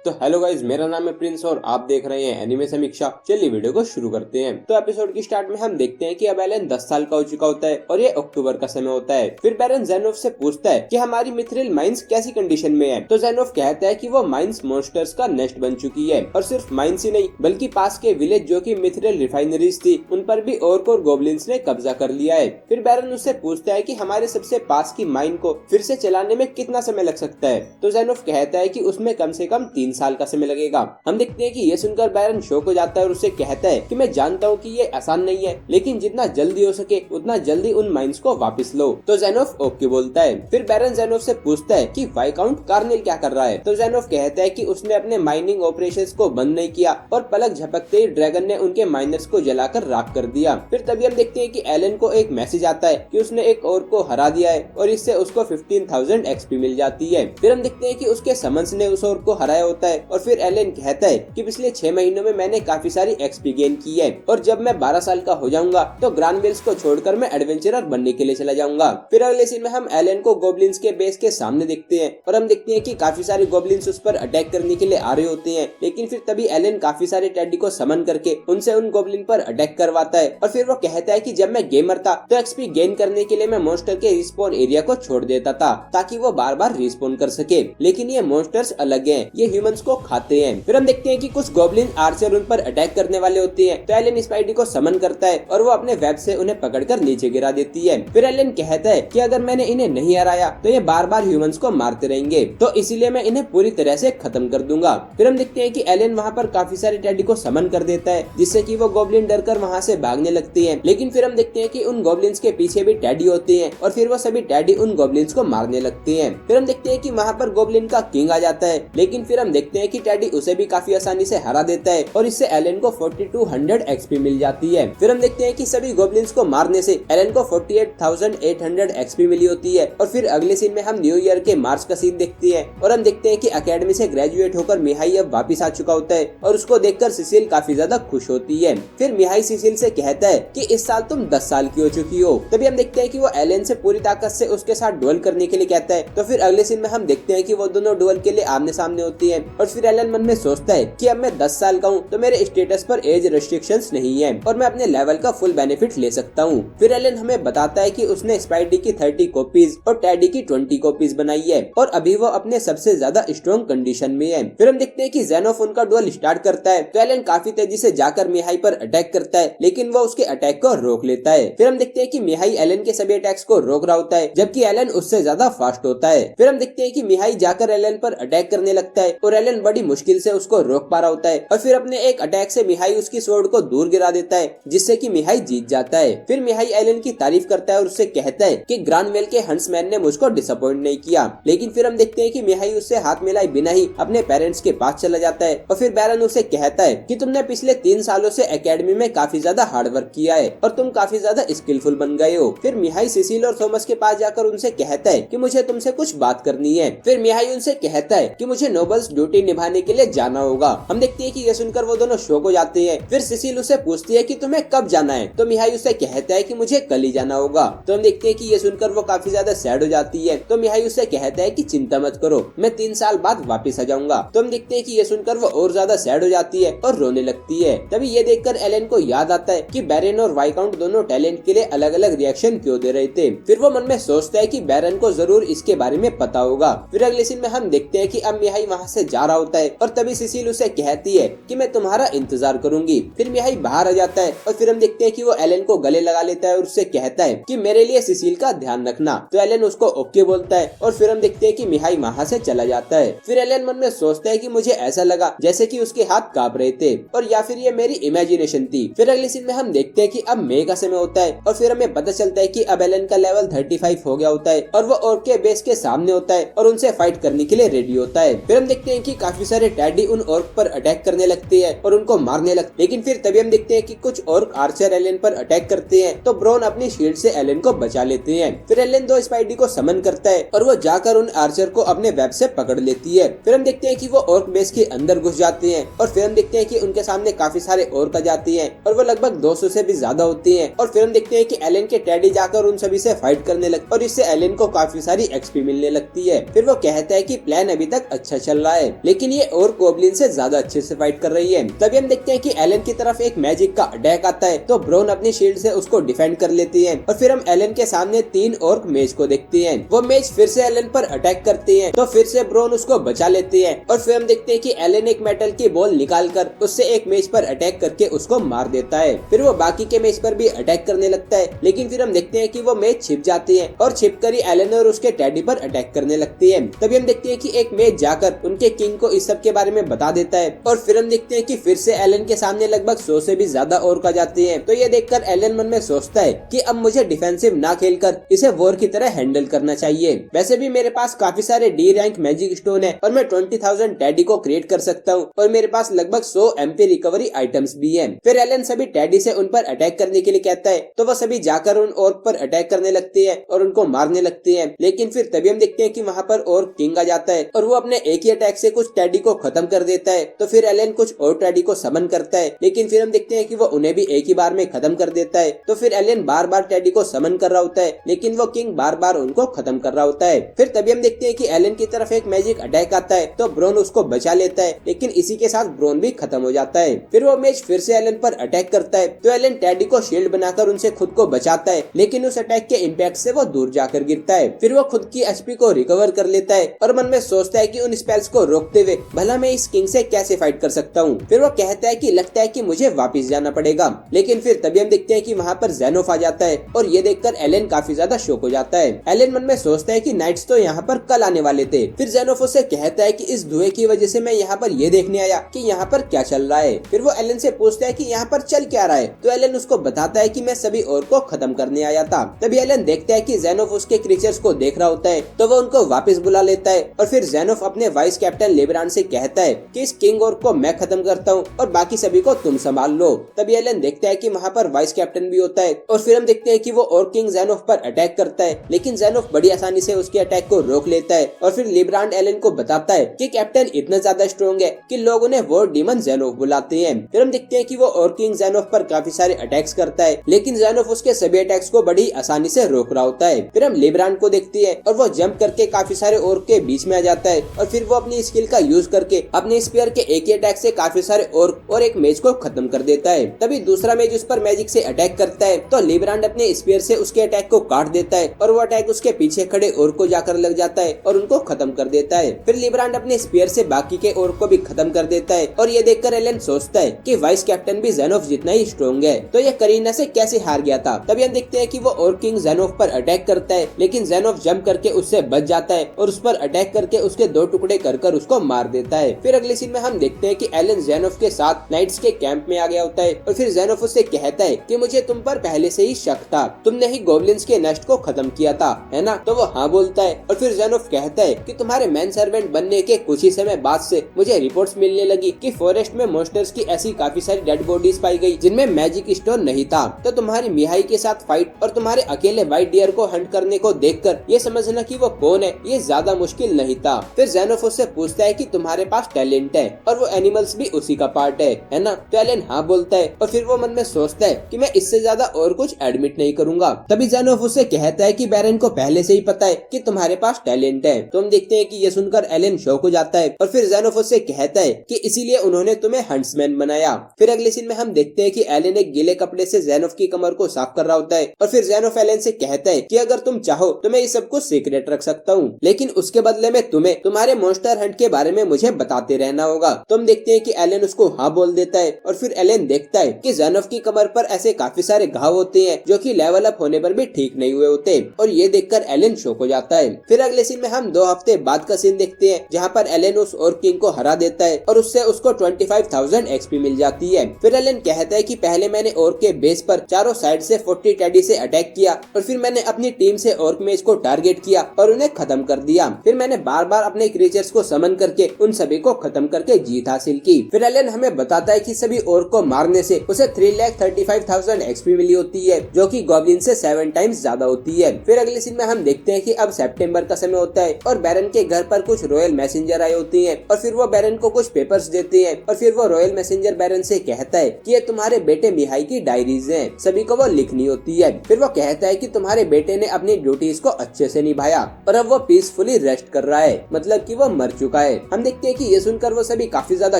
तो hello guys, मेरा नाम है प्रिंस और आप देख रहे हैं एनिमे समीक्षा। चलिए वीडियो को शुरू करते हैं। तो एपिसोड की स्टार्ट में हम देखते हैं कि अब एलन 10 साल का हो चुका होता है और ये अक्टूबर का समय होता है। फिर बैरन जेनोफ से पूछता है कि हमारी मिथ्रिल माइंस कैसी कंडीशन में है। तो जेनोफ कहता है कि वो माइंस मॉन्स्टर्स का नेस्ट बन चुकी है और सिर्फ माइंस ही नहीं बल्कि पास के विलेज जो की मिथ्रिल रिफाइनरीज थी उन पर भी ऑर्क और गोब्लिन्स ने कब्जा कर लिया है। फिर बैरन उससे पूछता है कि हमारे सबसे पास की माइन को फिर से चलाने में कितना समय लग सकता है। तो जेनोफ कहता है कि उसमें कम से कम 3 साल का समय लगेगा। हम देखते हैं कि ये सुनकर बैरन शॉक हो जाता है और उससे कहता है कि मैं जानता हूँ कि ये आसान नहीं है, लेकिन जितना जल्दी हो सके उतना जल्दी उन माइंस को वापस लो। तो जेनोफ ओके बोलता है। फिर बैरन जेनोफ से पूछता है कि वाइकाउंट कार्नेल क्या कर रहा है। तो जेनोफ कहता है कि उसने अपने माइनिंग ऑपरेशंस को बंद नहीं किया और पलक झपकते ही ड्रैगन ने उनके माइनर्स को जलाकर राख कर दिया। फिर तभी हम देखते हैं कि एलन को एक मैसेज आता है कि उसने एक और को हरा दिया है और इससे उसको 15,000 एक्सपी मिल जाती है। फिर हम देखते हैं कि उसके समन्स ने उस और को हराया होता है और फिर एलन कहता है कि पिछले 6 महीनों में मैंने काफी सारी एक्सपी गेन की है और जब मैं 12 साल का हो जाऊंगा तो ग्रानविल्स को छोड़कर मैं एडवेंचरर बनने के लिए चला जाऊंगा। फिर अगले सीन में हम एलन को गोब्लिन्स के बेस के सामने देखते हैं और हम देखते हैं कि काफी सारे गोब्लिन्स उस पर अटैक करने के लिए आ रहे होते हैं, लेकिन फिर तभी एलन काफी सारे टेडी को समन करके उनसे उन गोब्लिन पर अटैक करवाता है और फिर वो कहता है कि जब मैं गेमर था तो एक्सपी गेन करने के लिए मैं मॉन्स्टर के रिस्पॉन एरिया को छोड़ देता था ताकि वो बार बार रिस्पॉन कर सके, लेकिन ये मॉन्स्टर्स अलग हैं, ये ह्यूमंस को खाते हैं। फिर हम देखते हैं कि कुछ गोब्लिन आर्चर उन पर अटैक करने वाले होते हैं तो एलन स्पाइडी को समन करता है और वो अपने वेब से उन्हें पकड़कर नीचे गिरा देती है। फिर एलन कहता है कि अगर मैंने इन्हें नहीं हराया तो ये बार बार ह्यूमंस को मारते रहेंगे, तो इसीलिए मैं इन्हें पूरी तरह से खत्म कर दूंगा। फिर हम देखते हैं कि एलन वहाँ पर काफी सारे टेडी को समन कर देता है जिससे कि वो गोब्लिन डरकर वहाँ से भागने लगती हैं, लेकिन फिर हम देखते हैं कि उन गोब्लिन्स के पीछे भी टेडी होते हैं और फिर वो सभी टेडी उन गोब्लिन्स को मारने लगते हैं। फिर हम देखते हैं कि वहाँ पर गोब्लिन का किंग आ जाता है, लेकिन फिर हम देखते हैं कि टेडी उसे भी काफी आसानी से हरा देता है और इससे एलन को 4200 एक्सपी मिल जाती है। फिर हम देखते हैं कि सभी गोब्लिन्स को मारने से एलन को 48,800 एक्सपी मिली होती है और फिर अगले सीन में हम न्यू ईयर के मार्च का सीन देखते हैं और हम देखते हैं कि एकेडमी से ग्रेजुएट होकर मिहाई अब वापस आ चुका होता है और उसको देखकर सिसिल काफी ज्यादा खुश होती है। फिर मिहाई सिसिल से कहता है कि इस साल तुम 10 साल की हो चुकी हो। तभी हम देखते हैं कि वो एलन से पूरी ताकत से उसके साथ डुएल करने के लिए कहता है। तो फिर अगले सीन में हम देखते हैं कि वो दोनों डुएल के लिए आमने सामने होती है और फिर एलन मन में सोचता है कि अब मैं 10 साल का हूँ तो मेरे स्टेटस पर एज रेस्ट्रिक्शंस नहीं है और मैं अपने लेवल का फुल बेनिफिट ले सकता हूँ। फिर एलन हमें बताता है कि उसने स्पाइडी की 30 कॉपीज और टेडी की 20 कॉपीज बनाई है और अभी वो अपने सबसे ज्यादा स्ट्रॉन्ग कंडीशन में है। फिर हम देखते हैं कि जेनोफ उनका डुएल स्टार्ट करता है तो एलन काफी तेजी से जाकर मिहाई पर अटैक करता है, लेकिन वो उसके अटैक को रोक लेता है। फिर हम देखते हैं कि मिहाई एलन के सभी अटैक्स को रोक रहा होता है जबकि एलन उससे ज्यादा फास्ट होता है। फिर हम देखते हैं कि मिहाई जाकर एलन पर अटैक करने लगता है और एलन बड़ी मुश्किल से उसको रोक पा रहा होता है और फिर अपने एक अटैक से मिहाई उसकी स्वॉर्ड को दूर गिरा देता है जिससे कि मिहाई जीत जाता है। फिर मिहाई एलन की तारीफ करता है और उससे कहता है कि ग्रानवेल के हंट्समैन ने मुझको डिसअपॉइंट नहीं किया, लेकिन फिर हम देखते हैं कि मिहाई उससे हाथ मिलाए बिना ही अपने पेरेंट्स के पास चला जाता है और फिर बैरन उसे कहता है कि तुमने पिछले 3 सालों से एकेडमी में काफी ज्यादा हार्ड वर्क किया है और तुम काफी ज्यादा स्किलफुल बन गए हो। फिर मिहाई सिसिल और थॉमस के पास जाकर उनसे कहता है कि मुझे तुमसे कुछ बात करनी है। फिर मिहाई उनसे कहता है कि मुझे नोबल्स ड्यूटी निभाने के लिए जाना होगा। हम देखते हैं कि ये सुनकर वो दोनों शॉक हो जाते हैं। फिर सिसिल उसे पूछती है कि तुम्हें कब जाना है, तो मिहाई उसे कहता है कि मुझे कल ही जाना होगा। तो हम देखते हैं कि ये सुनकर वो काफी ज्यादा सैड हो जाती है। तो मिहाई उसे कहता है कि चिंता मत करो, मैं 3 साल बाद वापस आ जाऊंगा। तो हम देखते हैं कि ये सुनकर वो और ज्यादा सैड हो जाती है और रोने लगती है। तभी ये देखकर एलन को याद आता है कि बैरन और वाइकाउंट दोनों टैलेंट के लिए अलग अलग रिएक्शन क्यों दे रहे थे। फिर वो मन में सोचता है कि बैरन को जरूर इसके बारे में पता होगा। फिर अगले सीन में हम देखते हैं कि अब मिहाई वहाँ से जा रहा होता है और तभी सिसिल उसे कहती है कि मैं तुम्हारा इंतजार करूंगी। फिर मिहाई बाहर आ जाता है और फिर हम देखते हैं कि वो एलन को गले लगा लेता है और उससे कहता है कि मेरे लिए सिसिल का ध्यान रखना। तो एलन उसको ओके बोलता है और फिर हम देखते हैं कि मिहाई वहाँ से चला जाता है। फिर एलन मन में सोचता है कि मुझे ऐसा लगा जैसे कि उसके हाथ कांप रहे थे और या फिर ये मेरी इमेजिनेशन थी। फिर अगले सीन में हम देखते हैं कि अब मई का समय होता है और फिर हमें पता चलता है कि अब एलन का लेवल 35 हो गया होता है और वो ऑर्क के बेस के सामने होता है और उनसे फाइट करने के लिए रेडी होता है। फिर हम देखते हैं कि काफी सारे टैडी उन ऑर्क पर अटैक करने लगते हैं और उनको मारने लगते, लेकिन फिर तभी हम देखते हैं कि कुछ ऑर्क आर्चर एलन पर अटैक करते हैं तो ब्रॉन अपनी शील्ड से एलन को बचा लेते हैं। फिर एलन 2 स्पाइडी को समन करता है और वो जाकर उन आर्चर को अपने वेब से पकड़ लेती है। फिर हम देखते हैं कि वो ऑर्क बेस के अंदर घुस जाते हैं और फिर हम देखते हैं कि उनके सामने काफी सारे ऑर्क आ जाती हैं और वो लगभग 200 से भी ज्यादा होती हैं और फिर हम देखते हैं कि एलन के टैडी जाकर उन सभी से फाइट करने लगते और इससे एलन को काफी सारी एक्सपी मिलने लगती है। फिर वो कहता है कि प्लान अभी तक अच्छा चल रहा है लेकिन ये और गॉब्लिन से ज्यादा अच्छे से फाइट कर रही है। तभी हम देखते हैं कि एलन की तरफ एक मैजिक का अटैक आता है, तो ब्रॉन अपनी शील्ड से उसको डिफेंड कर लेती है और फिर हम एलन के सामने 3 और मेज को देखते हैं। वो मेज फिर से एलन पर अटैक करती है, तो फिर से ब्रॉन उसको बचा लेती है और फिर हम देखते हैं कि एलन एक मेटल की बॉल निकालकर उससे एक मेज पर अटैक करके उसको मार देता है। फिर वो बाकी के मेज पर भी अटैक करने लगता है, लेकिन फिर हम देखते हैं कि वो मेज छिप जाती है और छिपकर ही एलन और उसके टैडी पर अटैक करने लगती है। तभी हम देखते हैं कि एक मेज जाकर उनके किंग को इस सब के बारे में बता देता है और फिर हम देखते हैं कि फिर से एलन के सामने लगभग 100 से भी ज्यादा और आ जाती है। तो ये देखकर एलन मन में सोचता है कि अब मुझे डिफेंसिव ना खेलकर इसे वॉर की तरह हैंडल करना चाहिए। वैसे भी मेरे पास काफी सारे डी रैंक मैजिक स्टोन है और मैं 20,000 टैडी को क्रिएट कर सकता हूँ और मेरे पास लगभग 100 एमपी रिकवरी आइटम्स भी है। फिर एलन सभी टैडी से उन पर अटैक करने के लिए कहता है, तो वो सभी जाकर उन ऑर्क पर अटैक करने लगती है और उनको मारने लगती है। लेकिन फिर तभी हम देखते हैं कि वहाँ पर और किंग आ जाता है और वो अपने एक ही अटैक से कुछ टैडी को खत्म कर देता है। तो फिर एलन कुछ और टैडी को समन करता है, लेकिन फिर हम देखते हैं कि वो उन्हें भी एक ही बार में खत्म कर देता है। तो फिर एलन बार बार टैडी को समन कर रहा होता है, लेकिन वो किंग बार बार उनको खत्म कर रहा होता है। फिर तभी हम देखते हैं कि एलन की तरफ एक मैजिक अटैक आता है, तो ब्रॉन उसको बचा लेता है, लेकिन इसी के साथ ब्रॉन भी खत्म हो जाता है। फिर वो मैच फिर से एलन पर अटैक करता है, तो एलन टैडी को शील्ड बनाकर उनसे खुद को बचाता है, लेकिन उस अटैक के इम्पैक्ट से वो दूर जाकर गिरता है। फिर वो खुद की एचपी को रिकवर कर लेता है और मन में सोचता है कि उन स्पेल्स को रोकते हुए भला मैं इस किंग से कैसे फाइट कर सकता हूँ। फिर वो कहता है कि लगता है कि मुझे वापस जाना पड़ेगा, लेकिन फिर तभी हम देखते हैं कि वहाँ पर ज़ेनोफ आ जाता है और ये देखकर एलन काफी ज्यादा शॉक हो जाता है। एलन मन में सोचता है कि नाइट्स तो यहाँ पर कल आने वाले थे। फिर ज़ेनोफ उससे कहता है कि इस धुएं की वजह से मैं यहाँ पर ये देखने आया कि यहाँ पर क्या चल रहा है। फिर वो एलन से पूछता है कि यहाँ पर चल क्या रहा है, तो एलन उसको बताता है कि मैं सभी और को खत्म करने आया था। तभी एलन देखता है कि ज़ेनोफ उसके क्रीचर्स को देख रहा होता है, तो वो उनको वापस बुला लेता है और फिर ज़ेनोफ अपने वाइस कैप्टन लिब्रान से कहता है कि इस किंग और को मैं खत्म करता हूँ और बाकी सभी को तुम संभाल लो। तभी एलन देखता है कि वहाँ पर वाइस कैप्टन भी होता है और फिर हम देखते हैं कि वो और किंग ज़ेनोफ पर अटैक करता है, लेकिन ज़ेनोफ बड़ी आसानी से उसके अटैक को रोक लेता है और फिर लिब्रान एलन को बताता है कि कैप्टन इतना ज्यादा स्ट्रॉन्ग है कि लोग उन्हें वॉर डीमन ज़ेनोफ बुलाते हैं। फिर हम देखते हैं कि वो और किंग ज़ेनोफ पर काफी सारे अटैक्स करता है, लेकिन ज़ेनोफ उसके सभी अटैक्स को बड़ी आसानी से रोक रहा होता है। फिर हम लिब्रान को देखते हैं और वो जंप करके काफी सारे और के बीच में आ जाता है और फिर वो अपनी स्किल का यूज करके अपने स्पीयर के एक ही अटैक से काफी सारे और एक मेज को खत्म कर देता है। तभी दूसरा मेज उस पर मैजिक से अटैक करता है, तो लिब्रान अपने स्पीयर से उसके अटैक को काट देता है और वो अटैक उसके पीछे खड़े और को जाकर लग जाता है और उनको खत्म कर देता है। फिर लिब्रान अपने स्पीयर से बाकी के और को भी खत्म कर देता है और ये देखकर एलन सोचता है कि वाइस कैप्टन भी ज़ेनोफ जितना ही स्ट्रॉन्ग है, तो ये करीना से कैसे हार गया था। तभी हम देखते हैं कि वो और किंग ज़ेनोफ पर अटैक करता है, लेकिन ज़ेनोफ जंप करके उससे बच जाता है और उस पर अटैक करके उसके 2 टुकड़े कर उसको मार देता है। फिर अगले सीन में हम देखते हैं कि एलन ज़ेनोफ के साथ नाइट्स के कैंप में आ गया होता है और फिर ज़ेनोफ उससे कहता है कि मुझे तुम पर पहले से ही शक था, तुमने ही गॉब्लिन्स के नेस्ट को खत्म किया था, है ना? तो वो हाँ बोलता है और फिर ज़ेनोफ कहता है कि तुम्हारे मैन सर्वेंट बनने के कुछ ही समय बाद से मुझे रिपोर्ट्स मिलने लगी कि फॉरेस्ट में मॉन्स्टर्स की ऐसी काफी सारी डेड बॉडीज पाई गई जिनमें मैजिक स्टोन नहीं था। तो तुम्हारी मिहाई के साथ फाइट और तुम्हारे अकेले व्हाइट डियर को हंट करने को देखकर ये समझना कि वो कौन है ये ज्यादा मुश्किल नहीं था। फिर ज़ेनोफ उससे पूछता है कि तुम्हारे पास टैलेंट है और वो एनिमल्स भी उसी का पार्ट है ना? तो एलन हाँ बोलता है और फिर वो मन में सोचता है कि मैं इससे ज्यादा और कुछ एडमिट नहीं करूंगा। तभी ज़ेनोफ उससे कहता है कि बैरन को पहले से ही पता है कि तुम्हारे पास टैलेंट है। तो हम देखते हैं कि ये सुनकर एलन शॉक हो जाता है और फिर ज़ेनोफ उससे कहता है कि इसीलिए उन्होंने तुम्हें हंट्समैन बनाया। फिर अगले सीन में हम देखते हैं कि एलन एक गीले कपड़े से ज़ेनोफ की कमर को साफ कर रहा होता है और फिर ज़ेनोफ एलन से कहता है कि अगर तुम चाहो तो मैं इस सब कुछ सीक्रेट रख सकता हूँ, लेकिन उसके बदले में तुम्हें तुम्हारे मॉन्स्टर हंट के बारे में मुझे बताते रहना होगा। तो हम देखते हैं कि एलन उसको हाँ बोल देता है और फिर एलन देखता है कि ज़ेनोफ की कमर पर ऐसे काफी सारे घाव होते हैं जो कि लेवल अप होने पर भी ठीक नहीं हुए होते और ये देखकर एलन शॉक हो जाता है। फिर अगले सीन में हम 2 हफ्ते बाद का सीन देखते हैं जहाँ पर एलन उस और किंग को हरा देता है और उससे उसको 25,000 एक्सपी मिल जाती है। फिर एलन कहता है कि पहले मैंने और के बेस पर चारों साइड से 40 टैडी से अटैक किया और फिर मैंने अपनी टीम से ऑर्क मेज को टारगेट किया और उन्हें खत्म कर दिया। फिर मैंने बार बार अपने क्रीचर्स को समन करके उन सभी को खत्म करके जीत हासिल की। फिर एलन हमें बताता है कि सभी ऑर्क को मारने से उसे 3,35,000 एक्सपी मिली होती है जो कि गॉब्लिन से 7 टाइम्स ज्यादा होती है। फिर अगले सीन में हम देखते हैं कि अब सितंबर का समय होता है और बैरन के घर पर कुछ रॉयल मैसेंजर आए होती हैं और फिर वो बैरन को कुछ पेपर्स देते हैं और फिर वो रॉयल मैसेंजर बैरन से कहता है कि ये तुम्हारे बेटे मिहाई की डायरीज हैं, सभी को वो लिखनी होती है। फिर वो कहता है कि तुम्हारे बेटे ने अपनी ड्यूटीज को अच्छे से निभाया और अब वो पीसफुली रेस्ट कर रहा है, मतलब कि वो मर चुका पाए। हम देखते हैं कि ये सुनकर वो सभी काफी ज्यादा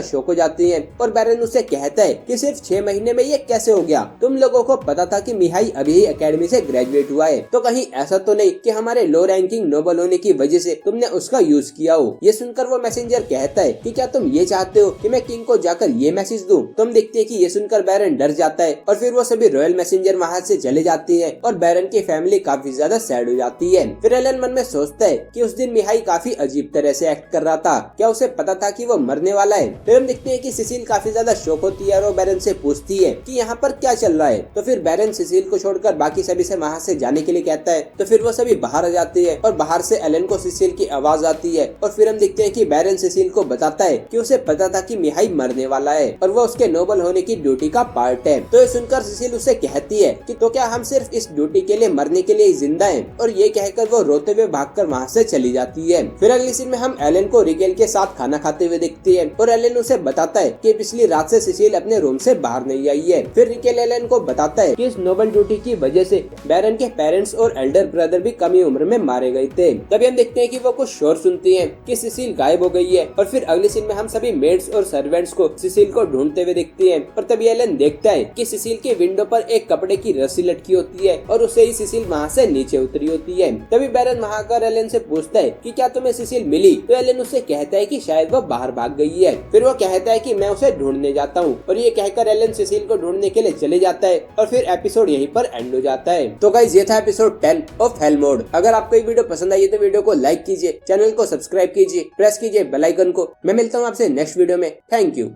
शॉक हो जाती हैं और बैरन उससे कहता है कि सिर्फ 6 महीने में ये कैसे हो गया? तुम लोगों को पता था कि मिहाई अभी ही एकेडमी से ग्रेजुएट हुआ है, तो कहीं ऐसा तो नहीं कि हमारे लो रैंकिंग नोबल होने की वजह से तुमने उसका यूज किया हो? ये सुनकर वो मैसेंजर कहता है कि क्या तुम ये चाहते हो कि मैं किंग को जाकर ये मैसेज दूं? तो हम देखते हैं कि ये सुनकर बैरन डर जाता है और फिर वो सभी रॉयल मैसेंजर वहाँ से चले जाती है और बैरन की फैमिली काफी ज्यादा सैड हो जाती है। फिर एलन मन में सोचता है कि उस दिन मिहाई काफी अजीब तरह से एक्ट कर रहा था, क्या उसे पता था कि वो मरने वाला है? फिर हम देखते हैं कि सिसिल काफी ज्यादा शॉक होती है और वो बैरन से पूछती है कि यहाँ पर क्या चल रहा है। तो फिर बैरन सिसिल को छोड़कर बाकी सभी से वहाँ से जाने के लिए कहता है। तो फिर वो सभी बाहर आ जाते हैं और बाहर से एलन को सिसिल की आवाज आती है और फिर हम देखते हैं कि बैरन सिसिल को बताता है कि उसे पता था कि मिहाई मरने वाला है और वो उसके नोबल होने की ड्यूटी का पार्ट है। तो ये सुनकर सिसिल उसे कहती है कि तो क्या हम सिर्फ इस ड्यूटी के लिए मरने के लिए जिंदा हैं? और ये कहकर वो रोते हुए भागकर वहाँ से चली जाती है। फिर अगली सीन में हम एलन को रिकेल के साथ खाना खाते हुए देखते हैं और एलन उसे बताता है कि पिछली रात से सिसिल अपने रूम से बाहर नहीं आई है। फिर रिकेल एलन को बताता है कि इस नोबल ड्यूटी की वजह से बैरन के पेरेंट्स और एल्डर ब्रदर भी कम ही उम्र में मारे गए थे। तभी हम देखते हैं कि वो कुछ शोर सुनती हैं कि सिसिल गायब हो गई है और फिर अगली सीन में हम सभी मेड्स और सर्वेंट्स को सिसिल को ढूंढते हुए देखते हैं। और तभी एलन देखता है कि सिसिल के विंडो पर एक कपड़े की रस्सी लटकी होती है और उससे ही सिसिल वहाँ से नीचे उतरी होती है। तभी बैरन वहाँ आकर एलन से पूछता है कि क्या तुम्हें सिसिल मिली? तो एलन उससे कहता है कि शायद वो बाहर भाग गई है। फिर वो कहता है कि मैं उसे ढूंढने जाता हूँ और ये कहकर एलन सिसिल को ढूंढने के लिए चले जाता है और फिर एपिसोड यहीं पर एंड हो जाता है। तो गाइस ये था एपिसोड 10 ऑफ हेल मोड। अगर आपको ये वीडियो पसंद आई है तो वीडियो को लाइक कीजिए, चैनल को सब्सक्राइब कीजिए, प्रेस कीजिए बेल आइकन को। मैं मिलता हूँ आपसे नेक्स्ट वीडियो में। Thank you.